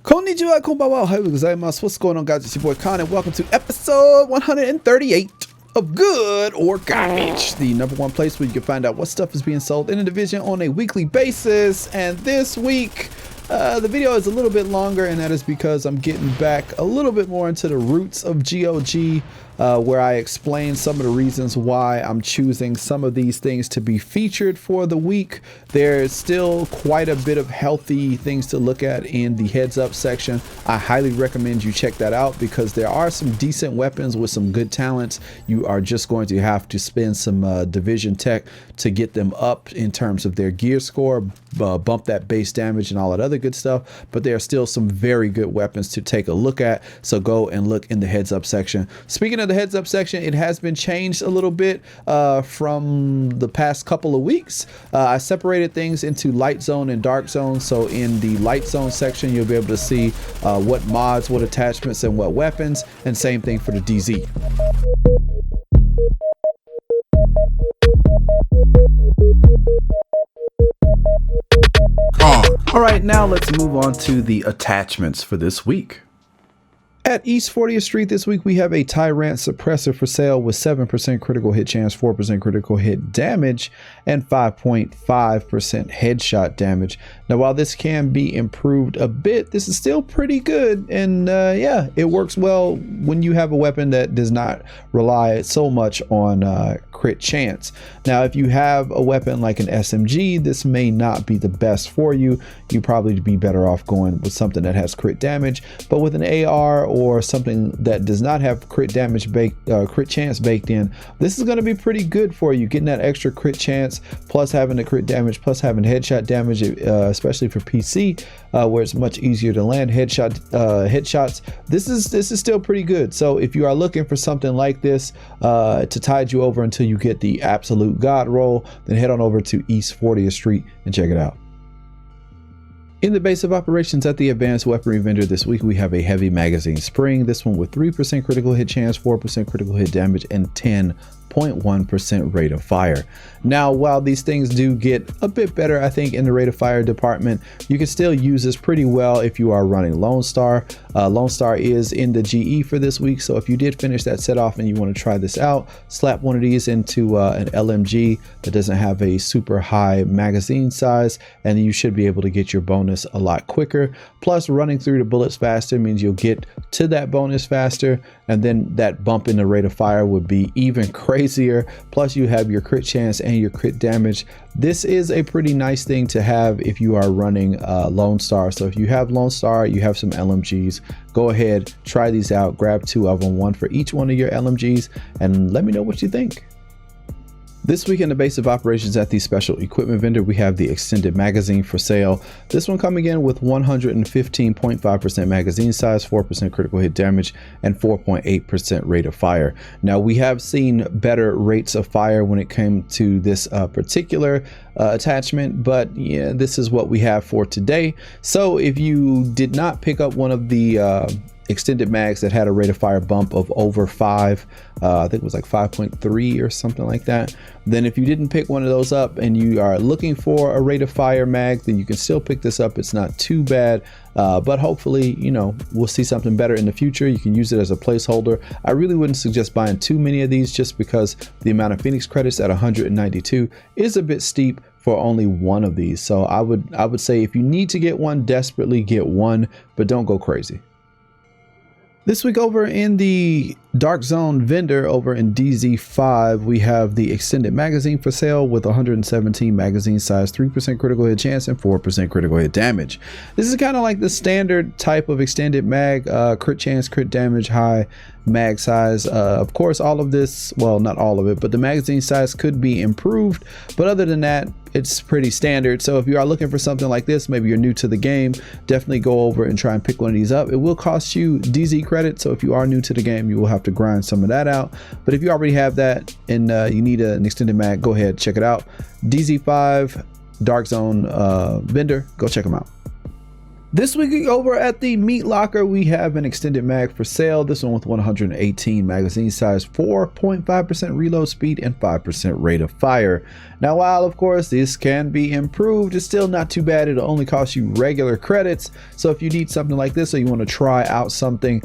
Konnichiwa, konbanwa, ohayou gozaimasu. What's going on, guys? It's your boy Con, and welcome to episode 138 of Good or Garbage, the #1 place where you can find out what stuff is being sold in the division on a weekly basis. And this week, the video is a little bit longer, and that is because I'm getting back a little bit more into the roots of GOG, where I explain some of the reasons why I'm choosing some of these things to be featured for the week. There's still quite a bit of healthy things to look at in the heads up section. I highly recommend you check that out because there are some decent weapons with some good talents. You are just going to have to spend some division tech to get them up in terms of their gear score, bump that base damage and all that other good stuff, but there are still some very good weapons to take a look at, so go and look in the heads up section. Speaking of the heads up section, it has been changed a little bit from the past couple of weeks. I separated things into light zone and dark zone, so in the light zone section you'll be able to see what mods, what attachments, and what weapons, and same thing for the DZ. All right, now let's move on to the attachments for this week. At East 40th Street this week, we have a Tyrant Suppressor for sale with 7% critical hit chance, 4% critical hit damage, and 5.5% headshot damage. Now, while this can be improved a bit, this is still pretty good. And yeah, it works well when you have a weapon that does not rely so much on crit chance. Now, if you have a weapon like an SMG, this may not be the best for you. You probably be better off going with something that has crit damage, but with an AR or something that does not have crit damage crit chance baked in, this is going to be pretty good for you, getting that extra crit chance plus having the crit damage plus having headshot damage, especially for PC, where it's much easier to land headshots. This is still pretty good. So if you are looking for something like this to tide you over until you get the absolute god roll, then head on over to East 40th Street and check it out. In the base of operations at the advanced weaponry vendor this week, we have a heavy magazine spring. This one with 3% critical hit chance, 4% critical hit damage, and 10.1% rate of fire. Now, while these things do get a bit better, I think, in the rate of fire department, you can still use this pretty well if you are running Lone Star. Lone Star is in the GE for this week, so if you did finish that set off and you want to try this out, slap one of these into an LMG that doesn't have a super high magazine size, and you should be able to get your bonus a lot quicker. Plus, running through the bullets faster means you'll get to that bonus faster, and then that bump in the rate of fire would be even crazier. Plus, you have your crit chance and your crit damage. This is a pretty nice thing to have if you are running Lone Star. So if you have Lone Star, you have some LMGs, go ahead, try these out, grab 2 of them, one for each one of your LMGs, and let me know what you think. This week in the base of operations at the special equipment vendor, we have the extended magazine for sale. This one coming in with 115.5% magazine size, 4% critical hit damage, and 4.8% rate of fire. Now, we have seen better rates of fire when it came to this particular attachment, but yeah, this is what we have for today. So if you did not pick up one of the extended mags that had a rate of fire bump of over 5, I think it was like 5.3 or something like that, then if you didn't pick one of those up and you are looking for a rate of fire mag, then you can still pick this up. It's not too bad, but hopefully, you know, we'll see something better in the future. You can use it as a placeholder. I really wouldn't suggest buying too many of these just because the amount of Phoenix credits at 192 is a bit steep for only one of these. So I would say if you need to get one, desperately get one, but don't go crazy. This week over in the Dark Zone vendor over in DZ5, we have the extended magazine for sale with 117 magazine size, 3% critical hit chance, and 4% critical hit damage. This is kind of like the standard type of extended mag, crit chance, crit damage, high mag size. Of course, all of this, well, not all of it, but the magazine size could be improved. But other than that, it's pretty standard. So if you are looking for something like this, maybe you're new to the game, definitely go over and try and pick one of these up. It will cost you DZ credit, so if you are new to the game, you will have to grind some of that out. But if you already have that and you need an extended mag, go ahead, check it out. DZ5 Dark Zone vendor, go check them out. This week over at the Meat Locker, we have an extended mag for sale. This one with 118 magazine size, 4.5% reload speed, and 5% rate of fire. Now, while of course this can be improved, it's still not too bad. It'll only cost you regular credits. So if you need something like this, or you want to try out something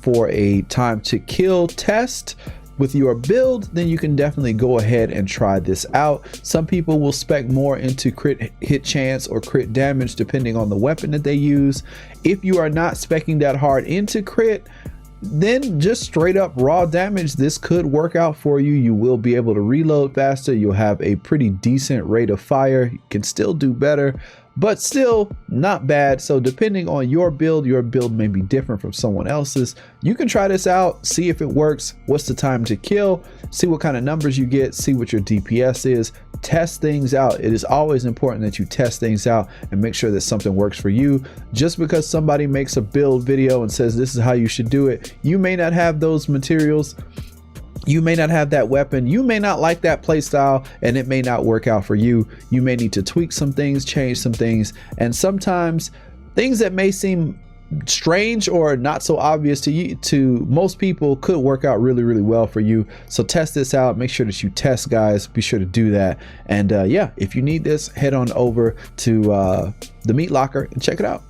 for a time to kill test with your build, then you can definitely go ahead and try this out. Some people will spec more into crit hit chance or crit damage depending on the weapon that they use. If you are not specking that hard into crit, then just straight up raw damage, this could work out for you. You will be able to reload faster. You'll have a pretty decent rate of fire. You can still do better, but still not bad. So depending on your build may be different from someone else's. You can try this out, see if it works, what's the time to kill, see what kind of numbers you get, see what your DPS is, test things out. It is always important that you test things out and make sure that something works for you. Just because somebody makes a build video and says this is how you should do it, you may not have those materials. You may not have that weapon, you may not like that playstyle, and it may not work out for you. You may need to tweak some things, change some things, and sometimes things that may seem strange or not so obvious to you, to most people, could work out really well for you. So test this out, make sure that you test, guys. Be sure to do that. And yeah, if you need this, head on over to the Meat Locker and check it out.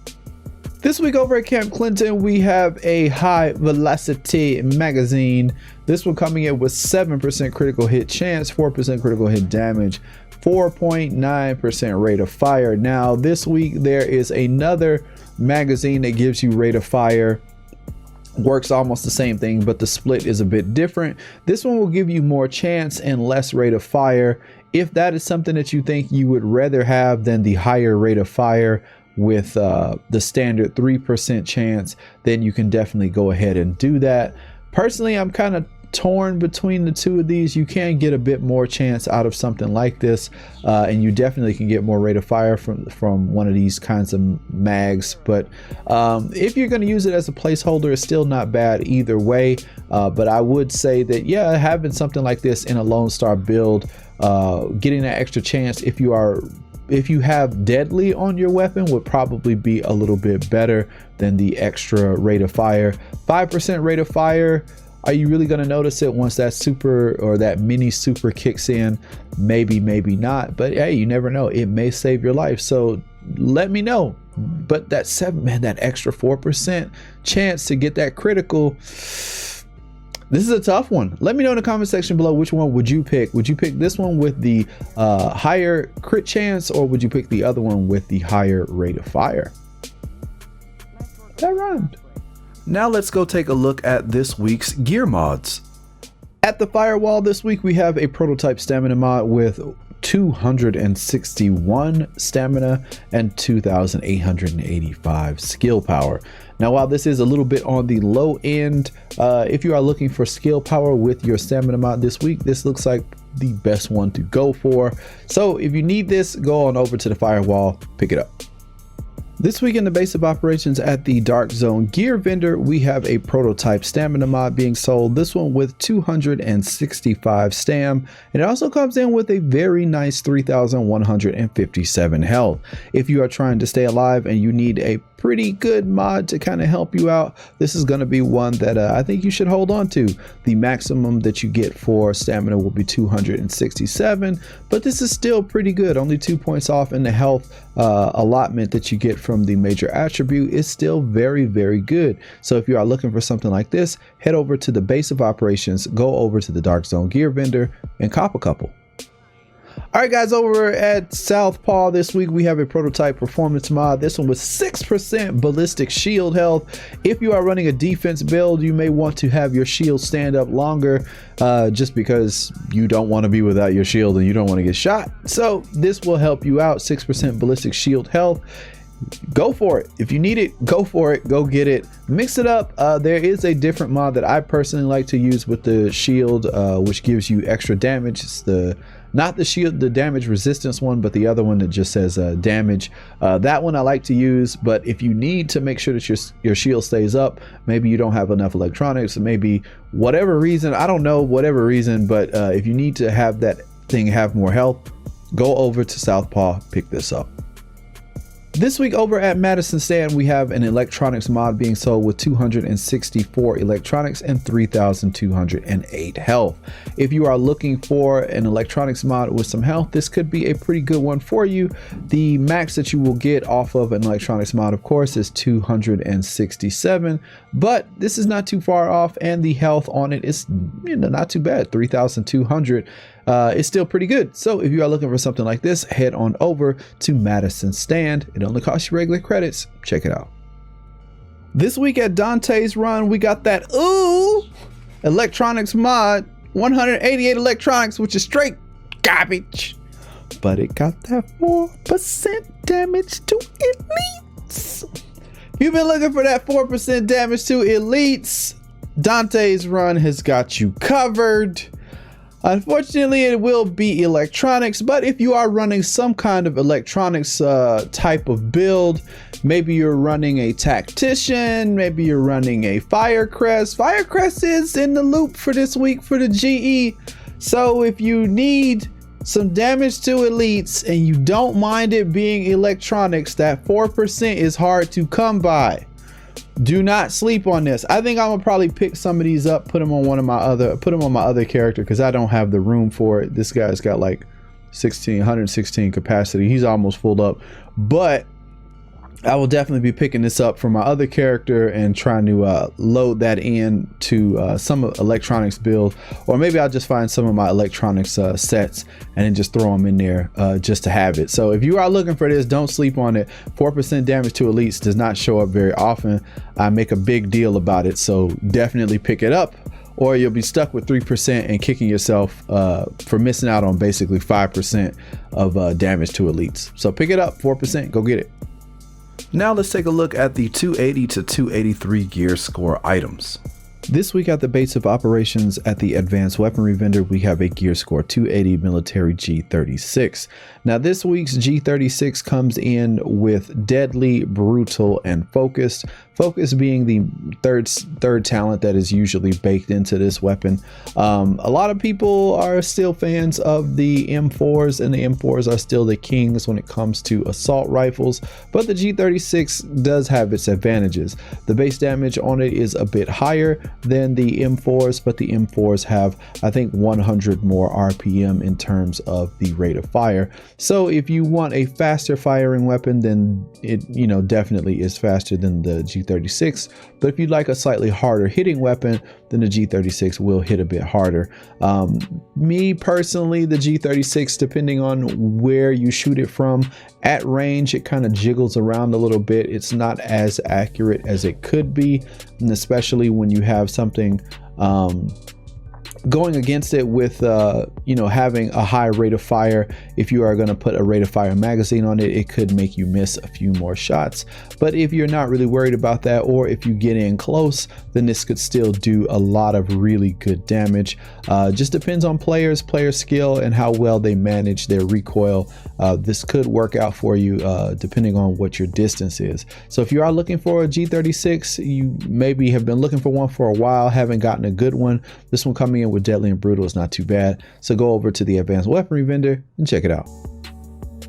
This week over at Camp Clinton, we have a high velocity magazine. This one coming in with 7% critical hit chance, 4% critical hit damage, 4.9% rate of fire. Now this week there is another magazine that gives you rate of fire, works almost the same thing, but the split is a bit different. This one will give you more chance and less rate of fire. If that is something that you think you would rather have than the higher rate of fire with the standard 3% chance, then you can definitely go ahead and do that. Personally, I'm kind of torn between the two of these. You can get a bit more chance out of something like this, and you definitely can get more rate of fire from one of these kinds of mags. But if you're going to use it as a placeholder, it's still not bad either way. But I would say that, yeah, having something like this in a Lone Star build, getting that extra chance if you have deadly on your weapon would probably be a little bit better than the extra rate of fire. 5% rate of fire, are you really going to notice it once that super or that mini super kicks in? Maybe not, but hey, you never know, it may save your life. So let me know. But that that extra 4% chance to get that critical, this is a tough one. Let me know in the comment section below, which one would you pick? Would you pick this one with the higher crit chance, or would you pick the other one with the higher rate of fire? That rhymed. Now let's go take a look at this week's gear mods. At the firewall this week, we have a prototype stamina mod with 261 stamina and 2,885 skill power. Now, while this is a little bit on the low end, if you are looking for skill power with your stamina mod this week, this looks like the best one to go for. So if you need this, go on over to the firewall, pick it up. This week in the base of operations at the Dark Zone gear vendor, we have a prototype stamina mod being sold. This one with 265 stam, and it also comes in with a very nice 3,157 health. If you are trying to stay alive and you need a pretty good mod to kind of help you out, this is going to be one that I think you should hold on to. The maximum that you get for stamina will be 267, but this is still pretty good. Only 2 points off, and the health allotment that you get from the major attribute is still very good. So if you are looking for something like this, head over to the base of operations, go over to the Dark Zone gear vendor, and cop a couple. All right, guys, over at Southpaw this week, we have a prototype performance mod. This one with 6% ballistic shield health. If you are running a defense build, you may want to have your shield stand up longer, just because you don't want to be without your shield and you don't want to get shot. So this will help you out. 6% ballistic shield health. Go for it. If you need it, go for it. Go get it. Mix it up. There is a different mod that I personally like to use with the shield, which gives you extra damage. It's not the shield, the damage resistance one, but the other one that just says damage. That one I like to use, but if you need to make sure that your shield stays up, maybe you don't have enough electronics, maybe whatever reason, I don't know, whatever reason, but if you need to have that thing have more health, go over to Southpaw, pick this up. This week over at Madison Stand, we have an electronics mod being sold with 264 electronics and 3,208 health. If you are looking for an electronics mod with some health, this could be a pretty good one for you. The max that you will get off of an electronics mod, of course, is 267, but this is not too far off, and the health on it is not too bad. 3,200 is still pretty good. So if you are looking for something like this, head on over to Madison Stand. It only costs you regular credits. Check it out. This week at Dante's Run, we got that electronics mod, 188 electronics, which is straight garbage, but it got that 4% damage to elites. If you've been looking for that 4% damage to elites, Dante's Run has got you covered. Unfortunately, it will be electronics, but if you are running some kind of electronics type of build, maybe you're running a tactician, maybe you're running a Firecrest. Firecrest is in the loop for this week for the GE. So if you need some damage to elites and you don't mind it being electronics, that 4% is hard to come by. Do not sleep on this. I think I'm gonna probably pick some of these up, put them on my other character, because I don't have the room for it. This guy's got like 116 capacity. He's almost full up, but I will definitely be picking this up for my other character and trying to load that in to some electronics build, or maybe I'll just find some of my electronics sets and then just throw them in there just to have it. So if you are looking for this, don't sleep on it. 4% damage to elites does not show up very often. I make a big deal about it, so definitely pick it up, or you'll be stuck with 3% and kicking yourself for missing out on basically 5% of damage to elites. So pick it up, 4%, go get it. Now let's take a look at the 280 to 283 gear score items. This week at the base of operations at the advanced weaponry vendor, we have a gear score 280 military G36. Now this week's G36 comes in with deadly, brutal, and focused. Focus being the third talent that is usually baked into this weapon. A lot of people are still fans of the M4s, and the M4s are still the kings when it comes to assault rifles, but the G36 does have its advantages. The base damage on it is a bit higher than the M4s, but the M4s have, I think, 100 more RPM in terms of the rate of fire. So if you want a faster firing weapon, then it definitely is faster than the G36. But if you'd like a slightly harder hitting weapon, then the G36 will hit a bit harder. Me personally, the G36, depending on where you shoot it from, at range it kind of jiggles around a little bit. It's not as accurate as it could be, and especially when you have something going against it with having a high rate of fire. If you are going to put a rate of fire magazine on it, it could make you miss a few more shots. But if you're not really worried about that, or if you get in close, then this could still do a lot of really good damage. Just depends on player skill and how well they manage their recoil. This could work out for you depending on what your distance is. So if you are looking for a G36, you maybe have been looking for one for a while, haven't gotten a good one, this one coming in with deadly and brutal is not too bad. So go over to the advanced weaponry vendor and check it out.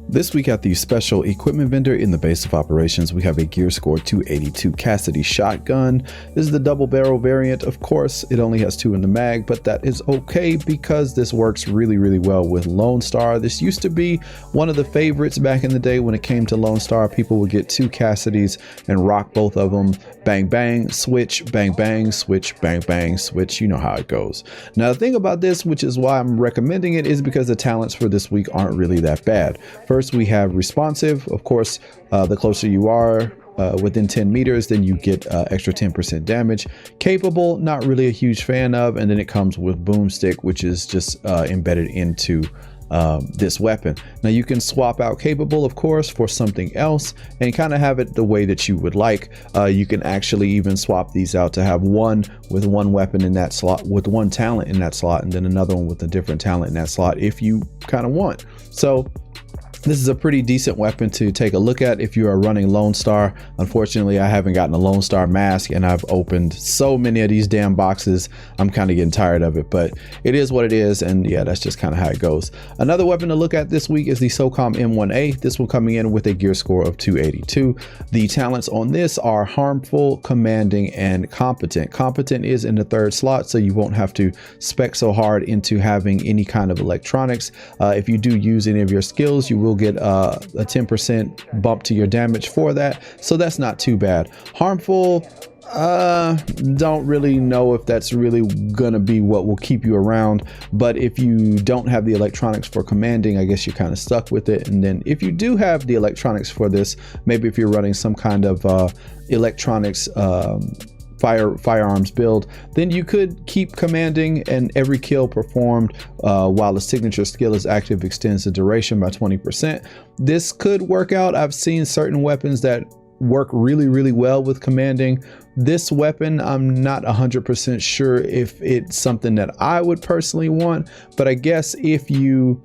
This week at the special equipment vendor in the base of operations, we have a gear score 282 Cassidy shotgun. This is the double barrel variant. Of course, it only has 2 in the mag, but that is okay because this works really, really well with Lone Star. This used to be one of the favorites back in the day when it came to Lone Star. People would get 2 Cassidys and rock both of them. Bang, bang, switch, bang, bang, switch, bang, bang, switch. You know how it goes. Now, the thing about this, which is why I'm recommending it, is because the talents for this week aren't really that bad. First, we have responsive. Of course, the closer you are within 10 meters, then you get extra 10% damage. Capable, not really a huge fan of. And then it comes with boomstick, which is just embedded into this weapon. Now you can swap out capable, of course, for something else and kind of have it the way that you would like. You can actually even swap these out to have one with one weapon in that slot, with one talent in that slot, and then another one with a different talent in that slot if you kind of want. So This is a pretty decent weapon to take a look at if you are running Lone Star. Unfortunately, I haven't gotten a Lone Star mask and I've opened so many of these damn boxes. I'm kind of getting tired of it, but it is what it is. And yeah, that's just kind of how it goes. Another weapon to look at this week is the SOCOM M1A. This one coming in with a gear score of 282. The talents on this are harmful, commanding, and competent. Competent is in the third slot, so you won't have to spec so hard into having any kind of electronics. If you do use any of your skills, you will get a 10% bump to your damage for that, so that's not too bad. Harmful, don't really know if that's really gonna be what will keep you around, but if you don't have the electronics for commanding, I guess you're kind of stuck with it. And then if you do have the electronics for this, maybe if you're running some kind of electronics firearms build, then you could keep commanding, and every kill performed while the signature skill is active extends the duration by 20%. This could work out. I've seen certain weapons that work really well with commanding. This weapon, I'm not 100% sure if it's something that I would personally want, but I guess if you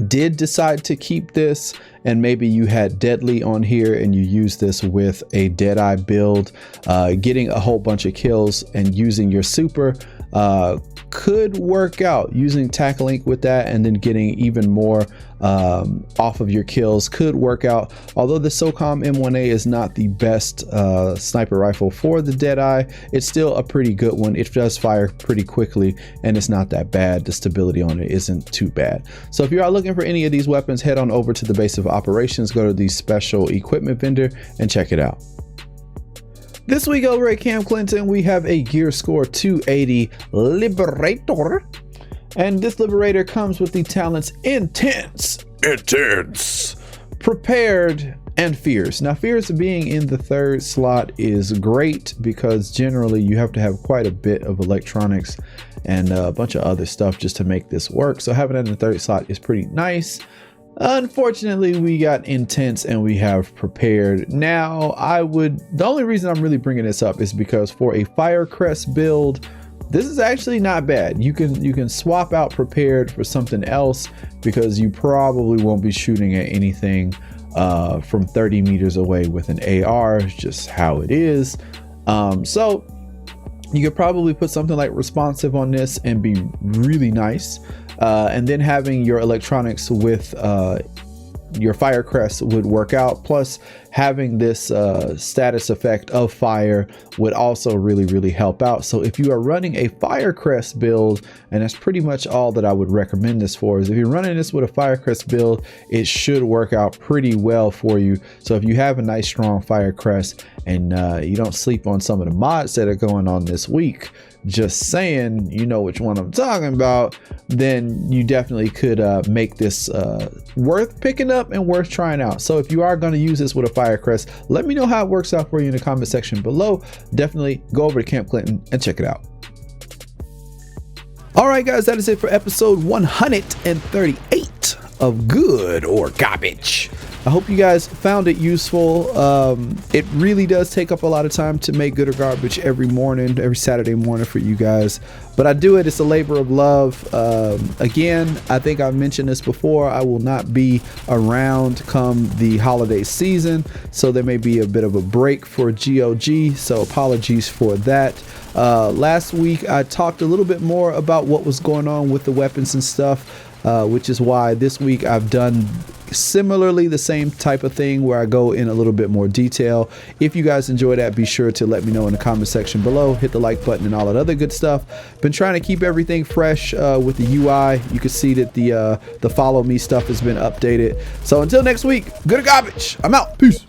did decide to keep this and maybe you had deadly on here and you use this with a Deadeye build, getting a whole bunch of kills and using your super could work out. Using tackle ink with that and then getting even more off of your kills could work out. Although the SOCOM M1A is not the best sniper rifle for the Deadeye, it's still a pretty good one. It does fire pretty quickly and it's not that bad. The stability on it isn't too bad. So if you are looking for any of these weapons, head on over to the base of operations, go to the special equipment vendor and check it out. This week over at Camp Clinton, we have a gear score 280 Liberator. And this Liberator comes with the talents Intense, Prepared, and Fierce. Now, Fierce being in the third slot is great because generally you have to have quite a bit of electronics and a bunch of other stuff just to make this work. So having it in the third slot is pretty nice. Unfortunately, we got Intense and we have Prepared. Now, the only reason I'm really bringing this up is because for a Firecrest build, this is actually not bad. You can swap out Prepared for something else because you probably won't be shooting at anything from 30 meters away with an AR, just how it is. So you could probably put something like Responsive on this and be really nice. And then having your electronics with your Firecrest would work out. Plus having this status effect of fire would also really help out. So if you are running a Firecrest build, and that's pretty much all that I would recommend this for, is if you're running this with a Firecrest build, it should work out pretty well for you. So if you have a nice strong Firecrest and you don't sleep on some of the mods that are going on this week, just saying, you know which one I'm talking about, then you definitely could make this worth picking up and worth trying out. So if you are going to use this with a Firecrest, let me know how it works out for you in the comment section below. Definitely go over to Camp Clinton and check it out. All right, guys, that is it for episode 138 of Good or Garbage. I hope you guys found it useful. It really does take up a lot of time to make Good or Garbage every Saturday morning for you guys, but I do it. It's a labor of love. Again, I think I've mentioned this before. I will not be around come the holiday season, so there may be a bit of a break for GOG, so apologies for that. Last week I talked a little bit more about what was going on with the weapons and stuff, which is why this week I've done similarly the same type of thing where I go in a little bit more detail. If you guys enjoy that, be sure to let me know in the comment section below. Hit the like button and all that other good stuff. Been trying to keep everything fresh with the UI. You can see that the follow me stuff has been updated. So until next week, Good or Garbage. I'm out. Peace.